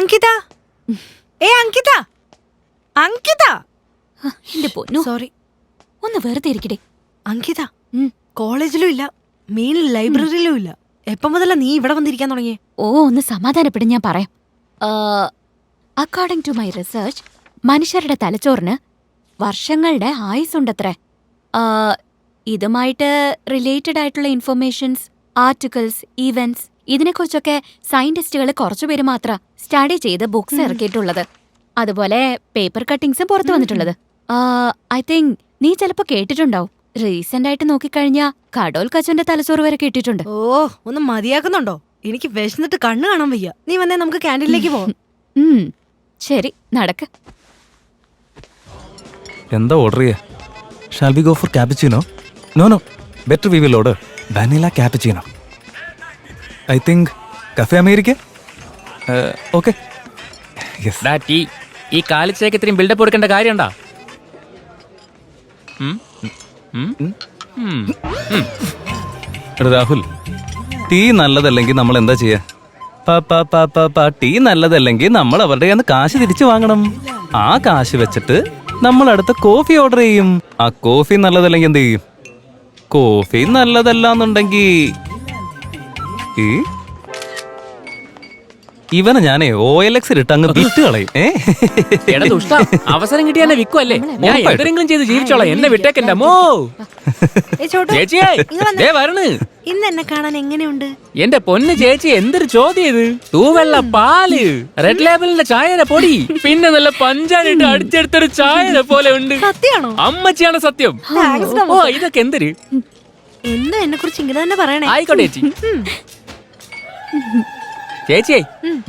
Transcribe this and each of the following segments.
അങ്കിത, അങ്കിത, അങ്കിത. എന്റെ പൊന്നു, സോറി. ഒന്ന് വെറുതെ ഇരിക്കട്ടെ. അങ്കിത, കോളേജിലും ഇല്ല, മെയിൻ ലൈബ്രറിയിലും ഇല്ല. എപ്പം മുതലാ നീ ഇവിടെ വന്നിരിക്കാൻ തുടങ്ങിയേ? ഒന്ന് സമാധാനപ്പെടും, ഞാൻ പറയാം. അക്കോർഡിംഗ് ടു മൈ റിസർച്ച്, മനുഷ്യരുടെ തലച്ചോറിന് വർഷങ്ങളുടെ ആയുസുണ്ടത്രേ. ഇതുമായിട്ട് റിലേറ്റഡ് ആയിട്ടുള്ള ഇൻഫർമേഷൻസ്, ആർട്ടിക്കിൾസ്, ഈവന്റ്സ്, ഇതിനെക്കുറിച്ചൊക്കെ സയന്റിസ്റ്റുകൾ കുറച്ചുപേര് മാത്രം സ്റ്റഡി ചെയ്ത് ബുക്സ് ഇറക്കിയിട്ടുള്ളത്. അതുപോലെ പേപ്പർ കട്ടിങ്സും പുറത്തു വന്നിട്ടുള്ളത്. ഐ തിങ്ക് നീ ചിലപ്പോ കേട്ടിട്ടുണ്ടാവും. റീസെന്റ് ആയിട്ട് നോക്കിക്കഴിഞ്ഞാ കടോൽ കച്ചന്റെ തലച്ചോറ് വരെ കിട്ടിയിട്ടുണ്ട്. ഒന്ന് മതിയാക്കുന്നുണ്ടോ? എനിക്ക് വിശന്നിട്ട് കണ്ണ് കാണാൻ വയ്യ. നീ വന്നേ, നമുക്ക് ക്യാൻറ്റീനിലേക്ക് പോവാം. ശരി, നടക്ക്. എന്താ ഓർഡർ ചെയ്യാ? Shall we go for cappuccino? No, better we will order vanilla cappuccino. I think cafe America. Okay. ഈ കാലിച്ചേക്ക് ഇത്രയും ബിൽഡപ്പ് കൊടുക്കേണ്ട കാര്യമുണ്ടോ? രാഹുൽ, ടീ നല്ലതല്ലെങ്കിൽ നമ്മൾ എന്താ ചെയ്യാ? ടീ നല്ലതല്ലെങ്കിൽ നമ്മൾ അവരുടെ കയ്യിൽ നിന്ന് കാശ് തിരിച്ചു വാങ്ങണം. ആ കാശ് വെച്ചിട്ട് നമ്മൾ അടുത്ത കോഫി ഓർഡർ ചെയ്യും. ആ കോഫി നല്ലതല്ലെങ്കിൽ എന്ത് ചെയ്യും? കോഫി നല്ലതല്ലാന്നുണ്ടെങ്കിൽ ഇവനെ ഞാനേ OLX ഇട്ട് അങ്ങ് വിറ്റ് കളയും. അവസരം കിട്ടിയ വിക്കും അല്ലേ? ഞാൻ എന്തെങ്കിലും ചെയ്ത് ജീവിച്ചോളാം. എന്നെ വിട്ടേക്കണ്ട മോ. ഇന്ന് എന്നെ കാണാൻ എങ്ങനെയുണ്ട്? എന്റെ പൊന്ന് ചേച്ചി, എന്തൊരു ചോദ്യം ഇത്! തൂവെള്ള പാല്, റെഡ് ലേബലിന്റെ ചായയുടെ പൊടി, പിന്നെ നല്ല പഞ്ചാരിട്ട് അടിച്ചെടുത്തൊരു ചായയുടെ പോലെ ഉണ്ട്. സത്യമാണോ? അമ്മച്ചിയാണ് സത്യം. ഓ, ഇതൊക്കെ എന്തൊരു എന്നെ കുറിച്ച് ഇങ്ങനെ തന്നെ പറയണേ. ആയിക്കോട്ടെ ചേച്ചി. ചേച്ചിയെ,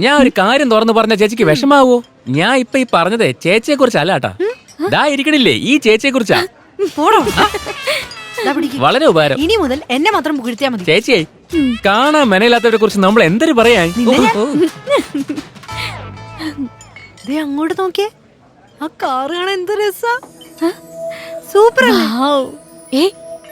ഞാൻ ഒരു കാര്യം തുറന്നു പറഞ്ഞ ചേച്ചിക്ക് വിഷമാവോ? ഞാൻ ഇപ്പൊ ഈ പറഞ്ഞതേ ചേച്ചിയെ കുറിച്ചല്ല കേട്ടാ. ദാ ഇരിക്കണില്ലേ, ഈ ചേച്ചിയെ കുറിച്ചാ. വളരെ ഉപകാരം. ഇനി മുതൽ എന്നെ മാത്രം പുകഴ്ത്തിയാ മതി. ചേച്ചിയെ, കാണാൻ മെനയില്ലാത്തവരെ കുറിച്ച് നമ്മൾ എന്തൊരു പറയാൻ. അങ്ങോട്ട് നോക്കിയേ, ആ കാറ് കാണാൻ എന്ത് രസാ. സൂപ്പർ.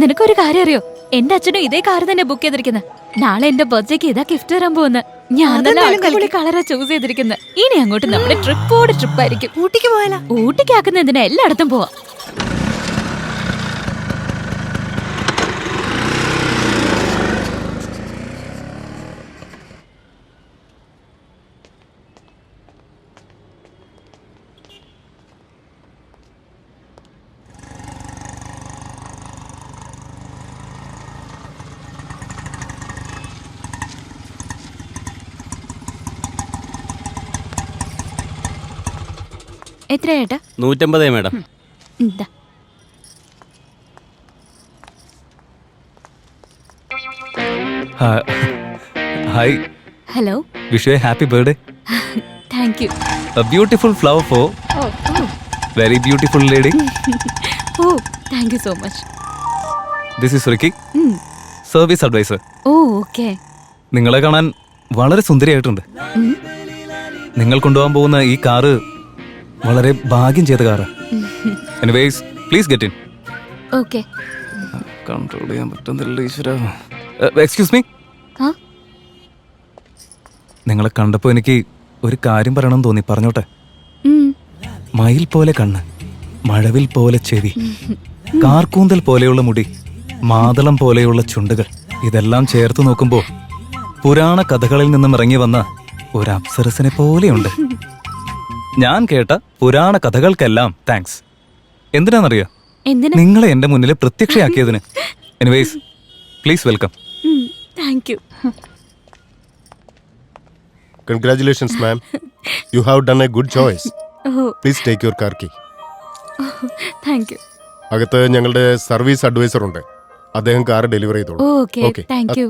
നിനക്കൊരു കാര്യം അറിയോ? എന്റെ അച്ഛനും ഇതേ കാർ തന്നെ ബുക്ക് ചെയ്തിരിക്കുന്നത്. നാളെ എന്റെ ബർത്ത്ഡേക്ക് ഇതാ ഗിഫ്റ്റ് തരാൻ പോകുന്ന. ഞാൻ തന്നെ കളറാ ചൂസ് ചെയ്തിരിക്കുന്നത്. ഇനി അങ്ങോട്ട് നമ്മുടെ ട്രിപ്പായിരിക്കും. ഊട്ടിക്ക് പോയാലോ? ഊട്ടിക്കാക്കുന്ന എന്തിനാ, എല്ലായിടത്തും പോവാ. എത്രയാ ഏട്ടാ? 150 madam. Hi. Hello. Wish you a happy birthday. Thank you. A beautiful flower for very beautiful lady. Oh, thank you so much. This is Ricky, service advisor. Oh, okay. നിങ്ങളെ കാണാൻ വളരെ സുന്ദരിയായിട്ടുണ്ട്. നിങ്ങൾ കൊണ്ടുപോകാൻ പോകുന്ന ഈ കാറ് വളരെ ഭാഗ്യം ചെയ്ത കാറാ. Anyways, please get in. Okay. Control ചെയ്യാൻ പറ്റുന്നില്ല ഈശ്വരാ. Excuse me. നിങ്ങളെ കണ്ടപ്പോൾ എനിക്ക് ഒരു കാര്യം പറയണമെന്ന് തോന്നി, പറഞ്ഞോട്ടെ? മയിൽ പോലെ കണ്ണ്, മഴവിൽ പോലെ ചെവി, കാർക്കൂന്തൽ പോലെയുള്ള മുടി, മാതളം പോലെയുള്ള ചുണ്ടുകൾ, ഇതെല്ലാം ചേർത്ത് നോക്കുമ്പോൾ പുരാണ കഥകളിൽ നിന്നും ഇറങ്ങി വന്ന ഒരു അപ്സരസിനെ പോലെയുണ്ട്. ഞാൻ കേട്ട പുരാണ കഥകൾക്കെല്ലാം താങ്ക്സ്. എന്തിനാണെന്നറിയോ? നിങ്ങളെ എന്റെ മുന്നിൽ പ്രത്യക്ഷയാക്കിയതിന്. Anyways, please welcome. Thank you. Congratulations, ma'am. You have done a good choice. Please take your car key. Thank you. അകത്ത് ഞങ്ങളുടെ സർവീസ് അഡ്വൈസർ ഉണ്ട്. അദ്ദേഹം കാർ ഡെലിവറി ചെയ്തോളൂ. Okay, thank you.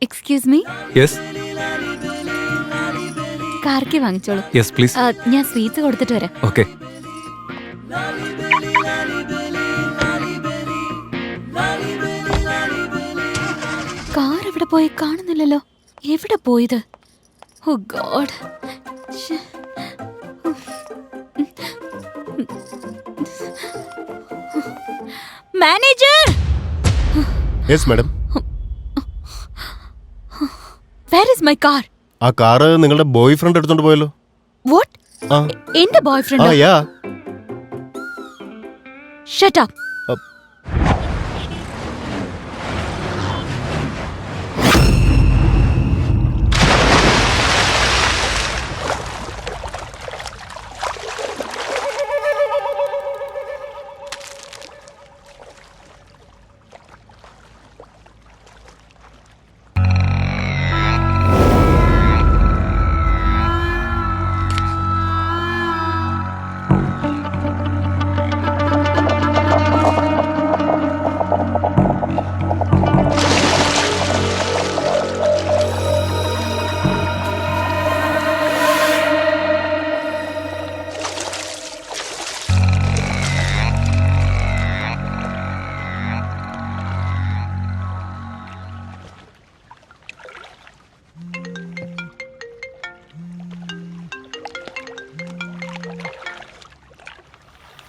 Excuse me. Yes. Car key വാങ്ങിച്ചോളൂ. Yes please. ഞാൻ sweets കൊടുത്തിട്ട് വരാം. Okay. Car എവിടെ പോയി? കാണുന്നില്ലല്ലോ. എവിടെ പോയത്? Oh God. Manager. Yes madam. Where is my car? ആ കാറ് നിങ്ങളുടെ ബോയ് ഫ്രണ്ട് എടുത്തോണ്ട് പോയല്ലോ. What? ആ എന്റെ boyfriend? Yeah. Shut up.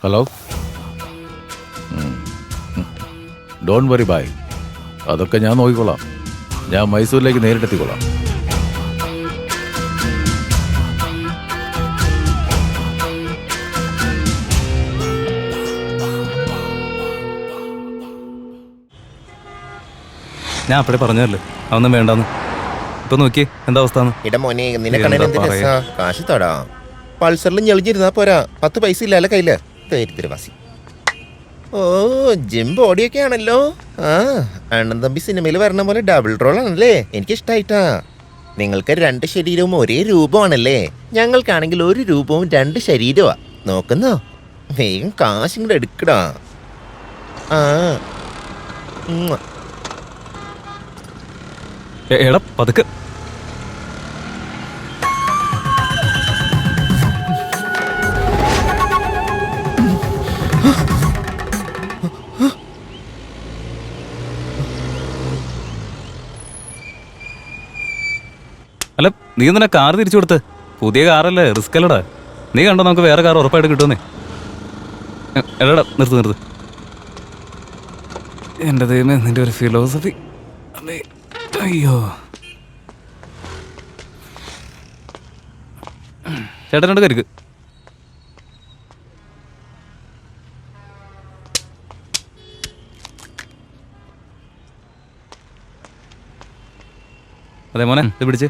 Hello. Don't worry ബായ്, അതൊക്കെ ഞാൻ നോക്കിക്കോളാം. ഞാൻ മൈസൂരിലേക്ക് നേരിട്ടെത്തിക്കോളാം. ഞാൻ അപ്പഴേ പറഞ്ഞല്ലേ അതൊന്നും വേണ്ടാന്ന്. ഇപ്പൊ നോക്കിയേ എന്താ അവസ്ഥ. ഇട മോനെ കാശ് തടാ. പൾസറിൽ ഞെളിഞ്ഞിരുന്നാ പോരാ, 10 പൈസ ഇല്ലല്ലോ കയ്യില്. ദരിദ്രവാസി. ഓ ജിം ബോഡിയൊക്കെ ആണല്ലോ. ആ അണ്ണൻ തമ്പി സിനിമയിൽ വരണ പോലെ ഡബിൾ റോൾ ആണല്ലേ. എനിക്കിഷ്ടായിട്ടാ. നിങ്ങൾക്ക് 2 ശരീരവും ഒരേ രൂപമാണല്ലേ. ഞങ്ങൾക്കാണെങ്കിൽ 1 രൂപവും 2 ശരീരമാ. നോക്കുന്നോ? വേഗം കാശ് ഇങ്ങോട്ട് എടുക്കടാ. ആ എടാ പതുക്കെ. അല്ല നീ എന്തിനാ കാർ തിരിച്ചു കൊടുത്ത്? പുതിയ കാറല്ലേ, റിസ്ക് അല്ലടാ. നീ കണ്ടോ നമുക്ക് വേറെ കാർ ഉറപ്പായിട്ട് കിട്ടുമെന്നേ. എടാ നിർത്ത്. എൻ്റെ ദൈവമേ, നിന്റെ ഒരു ഫിലോസഫി. അയ്യോ ചേട്ടനോട് കരുക്ക്. അതെ മോനെ, ഇത് പിടിച്ച്.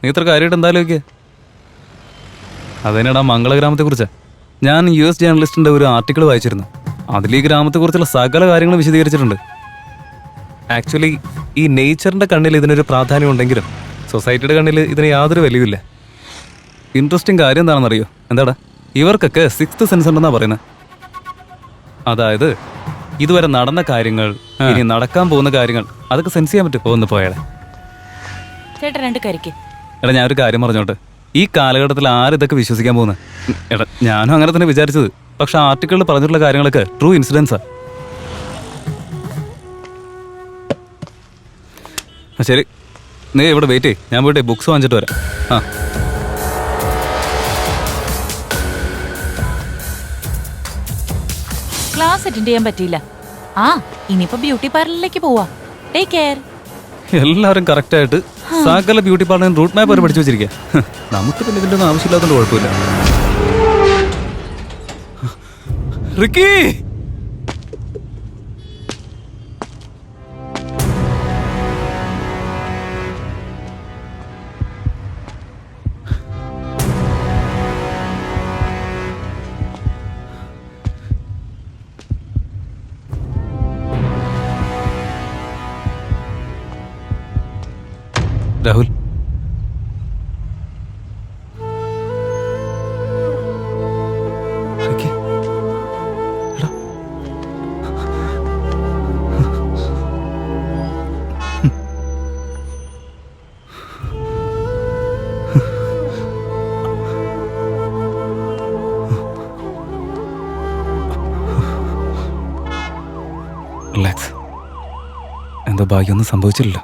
നീ ഇത്ര കാര്യമായിട്ട് എന്തായാലും നോക്കിയേ. അതിനാണ് ആ മംഗളഗ്രാമത്തെ കുറിച്ച്. ഞാൻ US ജേർണലിസ്റ്റിന്റെ ഒരു ആർട്ടിക്കിൾ വായിച്ചിരുന്നു. അതിൽ ഈ ഗ്രാമത്തെക്കുറിച്ചുള്ള സകല കാര്യങ്ങളും വിശദീകരിച്ചിട്ടുണ്ട്. ആക്ച്വലി ഈ നേച്ചറിന്റെ കണ്ണിൽ ഇതിനൊരു പ്രാധാന്യം ഉണ്ടെങ്കിലും സൊസൈറ്റിയുടെ കണ്ണിൽ ഇതിന് യാതൊരു വിലയുമില്ല. ഇൻട്രസ്റ്റിംഗ് കാര്യം എന്താണെന്നറിയോ? എന്താടാ, ഇവർക്കൊക്കെ 6th സെൻസ് ഉണ്ടെന്നാ പറയുന്നത്. അതായത് ഇതുവരെ നടന്ന കാര്യങ്ങൾ, ഇനി നടക്കാൻ പോകുന്ന കാര്യങ്ങൾ, അതൊക്കെ സെൻസ് ചെയ്യാൻ പറ്റും. ഒന്ന് പോയാലേ എടാ, ഞാനൊരു കാര്യം പറഞ്ഞോട്ടെ. ഈ കാലഘട്ടത്തിൽ ആരിതൊക്കെ വിശ്വസിക്കാൻ പോകുന്നത്? എടാ, ഞാനും അങ്ങനെ തന്നെ വിചാരിച്ചത്. പക്ഷെ ആർട്ടിക്കിളിൽ പറഞ്ഞിട്ടുള്ള കാര്യങ്ങളൊക്കെ ട്രൂ ഇൻസിഡൻസാ. ശരി, നീ ഇവിടെ വെയിറ്റ് ചെയ്യ്. ഞാൻ പോയിട്ട് ബുക്സ് വാങ്ങിച്ചിട്ട് വരാം. ആ ക്ലാസ് അറ്റൻഡ് ചെയ്യാൻ പറ്റിയില്ല. ആ ഇനിയിപ്പോ ബ്യൂട്ടി പാർലറിലേക്ക് പോവാ. Take care. എല്ലാവരും കറക്റ്റായിട്ട് സകല ബ്യൂട്ടി പാർലറിന് റൂട്ട് മാപ്പ് വരെ പഠിച്ചു വെച്ചിരിക്കുക. നമുക്ക് പിന്നെ ഇതിൻ്റെ ഒന്നും ആവശ്യമില്ലാത്തതുകൊണ്ട് കുഴപ്പമില്ല. Ricky, Rahul, relax. എന്താ ഭാഗ്യമൊന്നും സംഭവിച്ചില്ലല്ലോ.